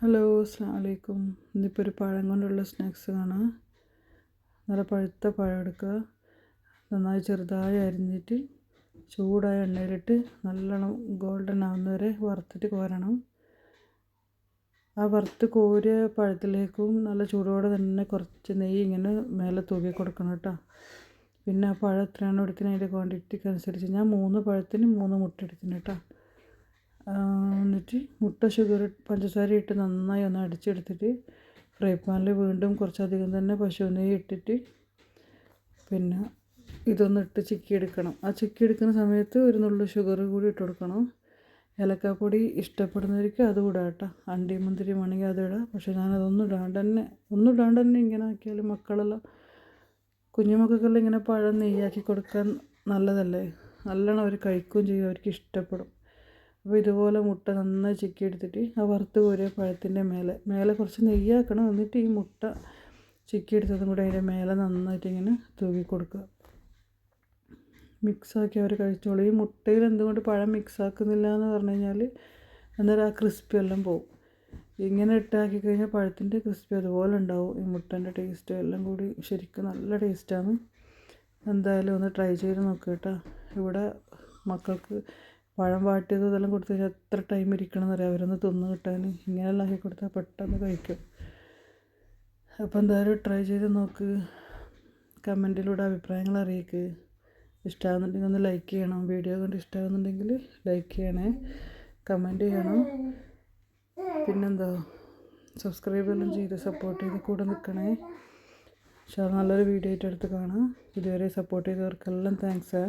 Hello, അസ്സലാമു അലൈക്കും. ഇന്നിപ്പോൾ ഒരു പഴം കൊണ്ടുള്ള സ്നാക്സ് കാണാം. നല്ല പഴുത്ത പഴം എടുക്കുക, നന്നായി ചെറുതായി അരിഞ്ഞിട്ട് ചൂടായ എണ്ണയിലിട്ട് നല്ലോണം ഗോൾഡൻ ആവുന്നവരെ വറുത്തിട്ട് കോരണം. ആ വറുത്ത് കോരിയ പഴത്തിലേക്കും നല്ല ചൂടോടെ തന്നെ കുറച്ച് നെയ്യ് ഇങ്ങനെ മേലെ തൂക്കി കൊടുക്കണം കേട്ടോ. പിന്നെ ആ പഴം എത്രയാണോ എടുത്തിന് അതിൻ്റെ ക്വാണ്ടിറ്റിക്ക് അനുസരിച്ച് ഞാൻ 3 പഴത്തിന് 3 മുട്ട എടുത്തിന് കേട്ടോ. എന്നിട്ട് മുട്ട പഞ്ചസാര ഇട്ട് നന്നായി ഒന്ന് അടിച്ചെടുത്തിട്ട് ഫ്രൈ പാനിൽ വീണ്ടും കുറച്ചധികം തന്നെ പശു നെയ്യ് ഇട്ടിട്ട് പിന്നെ ഇതൊന്ന് ഇട്ട് ചിക്കിയെടുക്കണം. ആ ചിക്കിയെടുക്കുന്ന സമയത്ത് ഒരു നുള്ളു ഷുഗർ കൂടി ഇട്ട് കൊടുക്കണം. ഏലക്കാപ്പൊടി ഇഷ്ടപ്പെടുന്നവർക്ക് അതും ഇടാം കേട്ടോ. അണ്ടി മുന്തിരി വേണമെങ്കിൽ അത് ഇടാം. പക്ഷേ ഞാനതൊന്നും ഇടാണ്ട് തന്നെ ഇങ്ങനെ ആക്കിയാൽ മക്കളെല്ലാം കുഞ്ഞുമക്കൾക്കെല്ലാം ഇങ്ങനെ പഴം നെയ്യാക്കി കൊടുക്കാൻ നല്ലതല്ലേ. നല്ലോണം അവർ കഴിക്കുകയും ചെയ്യും, അവർക്ക് ഇഷ്ടപ്പെടും. അപ്പോൾ ഇതുപോലെ മുട്ട നന്നായി ചിക്കി എടുത്തിട്ട് ആ വറുത്ത് കോരിയ പഴത്തിൻ്റെ മേലെ കുറച്ച് നെയ്യാക്കണം. എന്നിട്ട് ഈ മുട്ട ചിക്കി എടുത്തതും കൂടെ അതിൻ്റെ മേലെ നന്നായിട്ട് ഇങ്ങനെ തൂക്കി കൊടുക്കുക. മിക്സാക്കി അവർ കഴിച്ചോളൂ. ഈ മുട്ടയിൽ എന്തുകൊണ്ട് പഴം മിക്സാക്കുന്നില്ല എന്ന് പറഞ്ഞു കഴിഞ്ഞാൽ അന്നേരം ആ ക്രിസ്പി എല്ലാം പോകും. ഇങ്ങനെ ഇട്ടാക്കി കഴിഞ്ഞാൽ പഴത്തിൻ്റെ ക്രിസ്പി അതുപോലെ ഉണ്ടാവും. ഈ മുട്ടൻ്റെ ടേസ്റ്റ് എല്ലാം കൂടി ശരിക്കും നല്ല ടേസ്റ്റാണ്. എന്തായാലും ഒന്ന് ട്രൈ ചെയ്ത് നോക്കുക കേട്ടോ. ഇവിടെ മക്കൾക്ക് പഴം വാട്ടിയത് ഇതെല്ലാം കൊടുത്തു കഴിഞ്ഞാൽ എത്ര ടൈം ഇരിക്കണമെന്ന് അറിയാം അവരൊന്ന് തിന്ന് കിട്ടാൻ. ഇങ്ങനെയെല്ലാം ആക്കി കൊടുത്താൽ പെട്ടെന്ന് കഴിക്കും. അപ്പോൾ എന്തായാലും ട്രൈ ചെയ്ത് നോക്ക്. കമൻറ്റിലൂടെ അഭിപ്രായങ്ങൾ അറിയിക്കുക. ഇഷ്ടമാകുന്നുണ്ടെങ്കിൽ ഒന്ന് ലൈക്ക് ചെയ്യണം. വീഡിയോ കണ്ട് ഇഷ്ടമാകുന്നുണ്ടെങ്കിൽ ലൈക്ക് ചെയ്യണേ, കമൻറ്റ് ചെയ്യണം. പിന്നെന്താ, സബ്സ്ക്രൈബ് എല്ലാം ചെയ്ത് സപ്പോർട്ട് ചെയ്ത് കൂടെ നിൽക്കണേ. പക്ഷേ നല്ലൊരു വീഡിയോ ആയിട്ട് എടുത്ത് കാണാം. ഇതുവരെ സപ്പോർട്ട് ചെയ്തവർക്കെല്ലാം താങ്ക്സ്.